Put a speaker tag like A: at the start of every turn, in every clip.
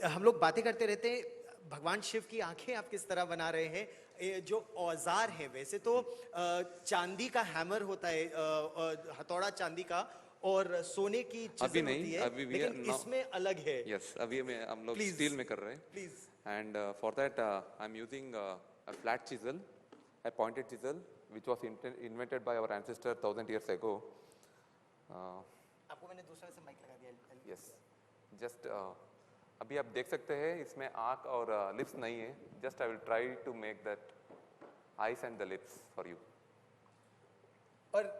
A: हम लोग बातें करते रहते हैं, भगवान शिव की आंखें आप किस तरह बना रहे हैं। ये जो औजार है, वैसे तो चांदी का हैमर होता है, हथौड़ा चांदी का, और सोने की
B: अभी
A: चिजल होती
B: नहीं,
A: है,
B: अभी वी आर
A: लेकिन
B: नाउ,
A: इसमें अलग है।
B: यस, अभी हम लोग
A: प्लीज,
B: स्टील में कर रहे हैं.
A: Please.
B: And for that I am using a flat chisel, a pointed chisel, which was invented by our ancestor 1000 years ago. Uh,
A: आपको मैंने दूसरा से माइक लगा दिया।
B: यस, जस्ट अभी आप देख सकते हैं इसमें आँख और लिप्स नहीं है. Just I will try to make that eyes and the lips for you.
A: और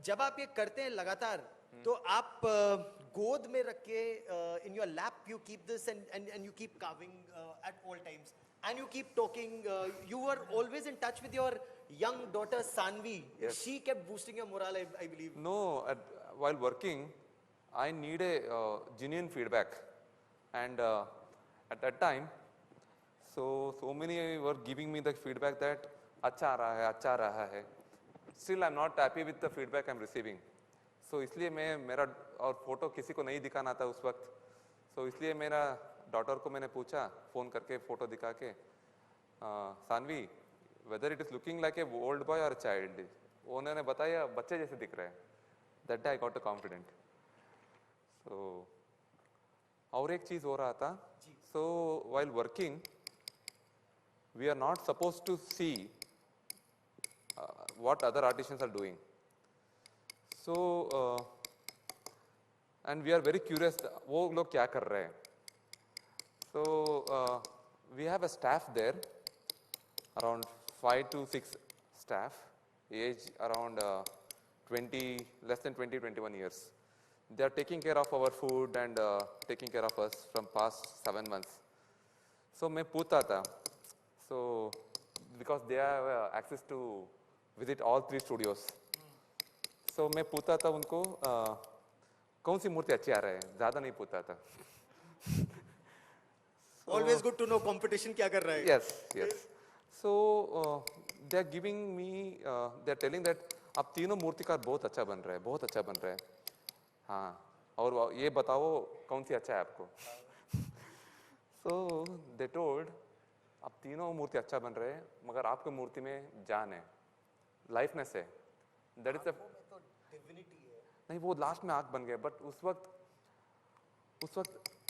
A: जब आप ये करते हैं लगातार, तो आप गोद में रख के in your lap you keep this and you keep carving at all times, and you keep talking, you are always in touch with your young daughter Sanvi.
B: Yes.
A: She kept boosting your morale, I believe.
B: No, while working, I need a genuine feedback, and at that time, so many were giving me the feedback that अच्छा आ रहा है. Still, I'm not happy with the feedback I'm receiving. So इसलिए मैं मेरा और photo किसी को नहीं दिखाना था उस वक्त. So इसलिए मेरा डॉटर को मैंने पूछा फोन करके, फोटो दिखा के, Saanvi, whether it is looking like a old boy or a child. उन्होंने बताया बच्चे जैसे दिख रहे हैं. That day I got confident. So और एक चीज हो रहा था. So while working, we are not supposed to see what other artisans are doing. So and we are very curious वो लोग क्या कर रहे हैं. So we have a staff there, around 5 to 6 staff, age around less than 21 years. They are taking care of our food and taking care of us from past 7 months. So मैं पूछता था, so because they have access to visit all 3 studios. So मैं पूछता था उनको कौन सी मूर्ति अच्छी आ रहा है, ज़्यादा नहीं पूछता था.
A: Always good to know competition क्या कर रहा है.
B: Yes, yes. So they are giving me, they are telling that आप तीनों मूर्तिकार बहुत अच्छा बन रहे हैं, बहुत अच्छा बन रहे हैं. हाँ, और ये बताओ कौन सी अच्छा है आपको. So they told आप तीनों मूर्ति अच्छा बन रहे हैं, मगर आपकी मूर्ति में जान है, लाइफनेस है. दैट इज द नहीं, वो लास्ट में आँख बन गए. बट उस वक्त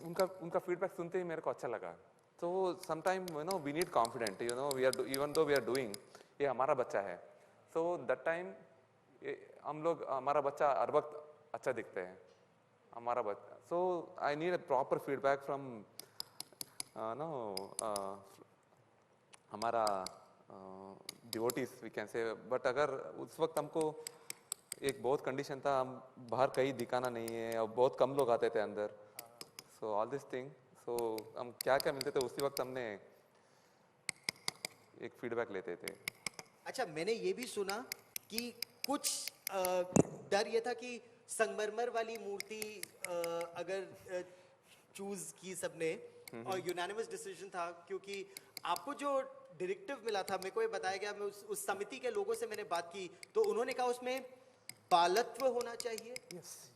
B: उनका फीडबैक सुनते ही मेरे को अच्छा लगा. तो sometime we need confident, we are even though we are doing, ये हमारा बच्चा है. सो दैट टाइम हम लोग, हमारा बच्चा हर वक्त अच्छा दिखते हैं, हमारा बच्चा. So I need a proper feedback from हमारा devotees we can say. But अगर उस वक्त हमको एक बहुत कंडीशन था, हम बाहर कहीं दिखाना नहीं है और बहुत कम लोग आते थे अंदर. सो ऑल दिस थिंग, सो हम क्या क्या मिलते थे उसी वक्त हमने एक फीडबैक लेते थे.
A: अच्छा, मैंने ये भी सुना कि कुछ डर ये था कि संगमरमर वाली मूर्ति अगर चूज की सबने, और यूनानिमस डिसीजन था, क्योंकि आपको जो डायरेक्टिव मिला था, मेरे को ये बताया गया, मैं उस समिति के लोगों से मैंने बात की, तो उन्होंने कहा उसमें बालत्व होना चाहिए,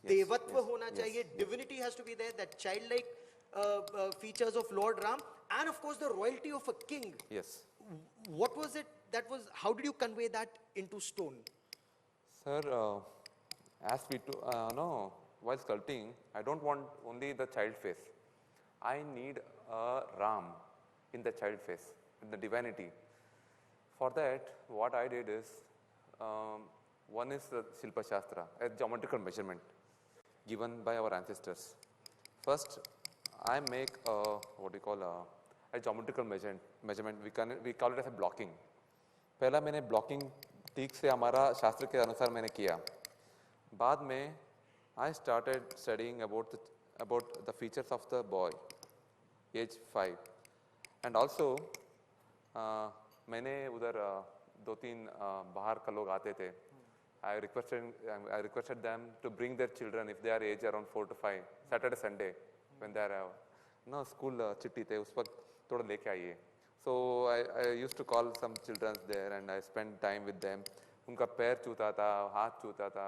A: देवत्व होना चाहिए, divinity has to be there, that child like features of lord Ram, and of course the royalty of a king.
B: Yes.
A: What was it that was, how did you convey that into stone?
B: Sir, as we know, while sculpting, I don't want only the child face. I need a Ram in the child face, in the divinity. For that, what I did is, one is the Shilpa Shastra, a geometrical measurement given by our ancestors. First, I make what we call a geometrical measurement. We call it as a blocking. पहला मैंने blocking ठीक से हमारा शास्त्र के अनुसार मैंने किया. बाद में I started studying about the features of the boy, age 5, and also मैंने उधर 2-3 बाहर का लोग आते थे. I requested them to bring their children if they are age around 4 to 5, Saturday, Sunday, when they are school चिट्ठी थे उस वक्त थोड़ा लेके आइए. So I used to call some children there and I spent time with them. उनका पैर छूता था, हाथ छूता था,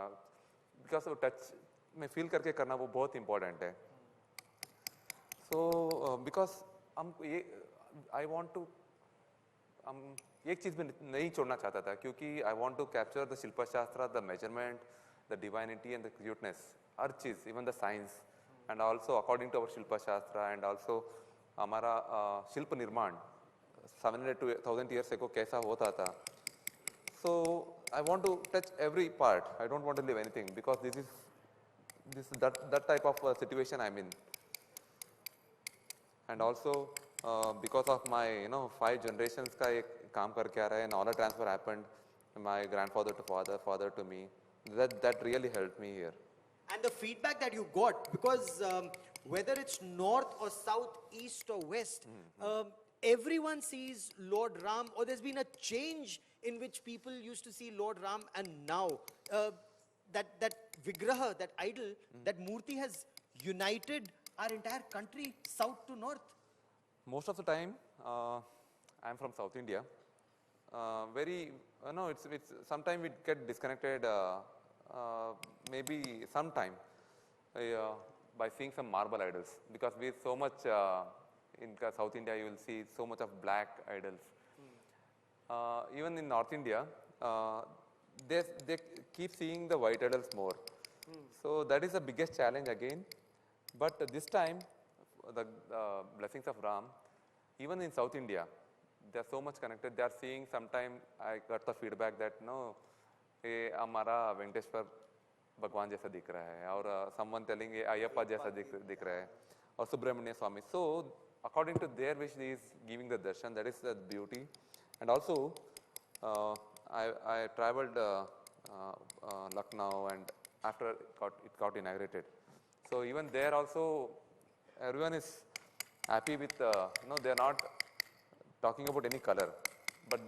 B: because वो टच में फील करके करना वो बहुत इम्पोर्टेंट है. So because हम ये I want to हम एक चीज़ भी नहीं छोड़ना चाहता था क्योंकि I want to capture the शिल्प शास्त्र, the measurement, the divinity and the cuteness, her cheese, even the science, and also according to our शिल्प शास्त्र and also हमारा शिल्प निर्माण 700 to 1000 years ago कैसा होता था. So I want to touch every part. I don't want to leave anything because this is that type of situation I'm in. And also because of my 5 generations का एक काम करके आ रहा है, knowledge transfer happened, my grandfather to father, father to me. That really helped me here.
A: And the feedback that you got, because whether it's north or south, east or west, everyone sees Lord Ram, or there's been a change in which people used to see Lord Ram, and now that vigraha, that idol, that murti has united our entire country, south to north.
B: Most of the time, I'm from South India. Very, it's sometimes we get disconnected. Maybe sometime by seeing some marble idols, because we so much in South India you will see so much of black idols. Even in North India, they keep seeing the white idols more. So that is the biggest challenge again. But this time, the blessings of Ram, even in South India, they are so much connected. They are seeing. Sometime I got the feedback that no, ये हमारा वेंकटेश्वर भगवान जैसा दिख रहा है, और someone telling ये अयप्पा जैसा दिख रहा है, और सुब्रमण्य स्वामी. So according to their wish, he is giving the darshan. That is the beauty. And also I traveled Lucknow, and after it got inaugurated. So even there also everyone is happy with they are not talking about any color, but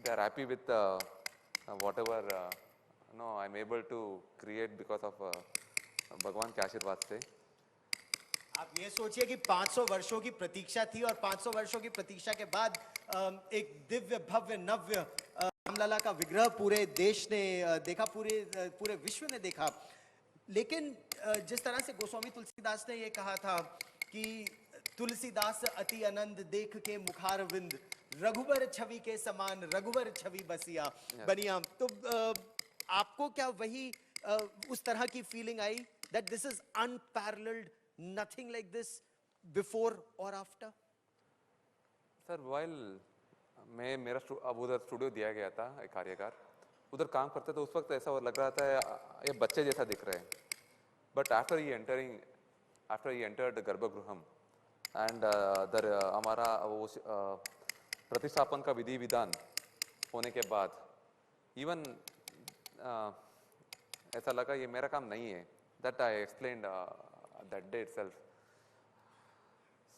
B: they are happy with whatever I'm able to create because of भगवान के आशीर्वाद से.
A: आप ये सोचिए कि 500 वर्षों की प्रतीक्षा थी, और 500 वर्षों की प्रतीक्षा के बाद एक दिव्य भव्य नव्य रामलला का विग्रह पूरे देश ने देखा, पूरे विश्व ने देखा. लेकिन जिस तरह से गोस्वामी तुलसीदास ने ये कहा था कि तुलसीदास अति आनंद देख के मुखारविंद, रघुबर छवि के समान रघुबर छवि बसिया बनिया. तो आपको क्या वही उस तरह की feeling I that this is unparalleled, nothing like this before or after?
B: Sir while मेरा अब उधर स्टूडियो दिया गया था एक कार्यकार, उधर काम करते तो उस वक्त ऐसा लग रहा था ये बच्चे जैसा दिख रहे हैं. बट आफ्टर ही एंटर्ड गर्भगृहम एंड हमारा वो प्रतिष्ठापन का विधि विधान होने के बाद इवन ऐसा लगा ये मेरा काम नहीं है. That I explained that day itself.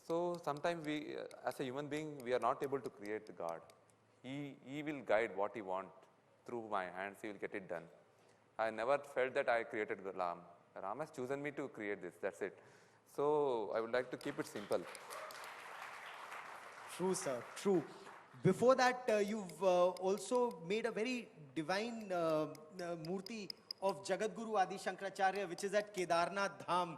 B: So sometimes we, as a human being, we are not able to create the God. He will guide what He wants through my hands. He will get it done. I never felt that I created Ram. Ram has chosen me to create this. That's it. So I would like to keep it simple.
A: True, sir. True. Before that, you've also made a very divine murti of Jagadguru Adi Shankaracharya, which is at Kedarnath Dham.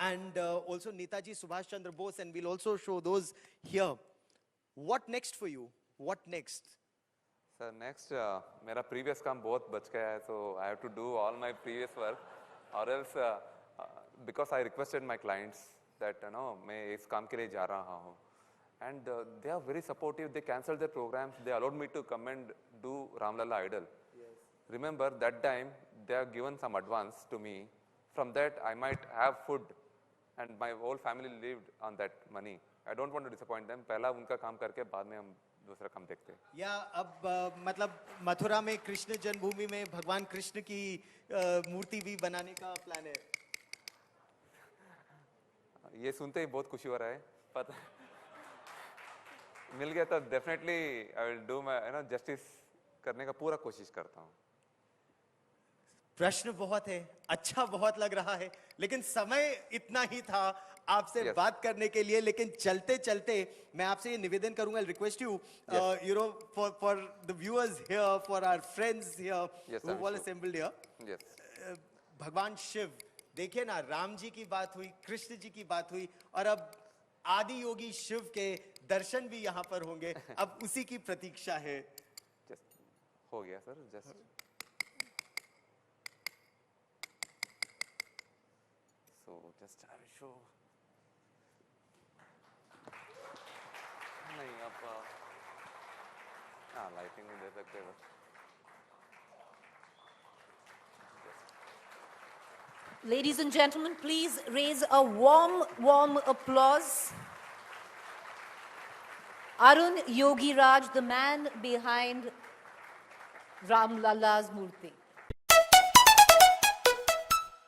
A: And also Netaji Subhash Chandra Bose, and we'll also show those here. What next for you? What next?
B: Sir, next, मेरा previous काम बहुत बच गया है, so I have to do all my previous work, or else because I requested my clients that मैं इस काम के लिए जा रहा हूँ, and they are very supportive. They cancelled their programs. They allowed me to come and do Ramlala Idol.
A: Yes.
B: Remember that time they have given some advance to me. From that, I might have food, and my whole family lived on that money. I don't want to disappoint them. पहला उनका काम करके बाद में हम दूसरा काम देखते हैं.
A: या अब मतलब मथुरा में कृष्ण जन्मभूमि में भगवान कृष्ण की मूर्ति भी बनाने का प्लान है.
B: ये सुनते ही बहुत खुशी हो रहा है. पता मिल गया तो definitely I will do my justice करने का पूरा कोशिश करता हूँ.
A: प्रश्न बहुत है, अच्छा बहुत लग रहा है, लेकिन समय इतना ही था आपसे बात करने के लिए. लेकिन चलते चलते मैं आपसे ये निवेदन करूंगा, request you for the viewers here, for our friends here who all assembled here, भगवान शिव देखिए ना, राम जी की बात हुई, कृष्ण जी की बात हुई, और अब आदि योगी शिव के दर्शन भी यहाँ पर होंगे। अब उसी की प्रतीक्षा है।
B: जस्ट हो गया sir, just so just I show नहीं आप हाँ लाइटिंग में दे सकते हो बस।
C: Ladies and gentlemen, please raise a warm, warm applause. Arun Yogi Raj, the man behind Ram Lala's Murti.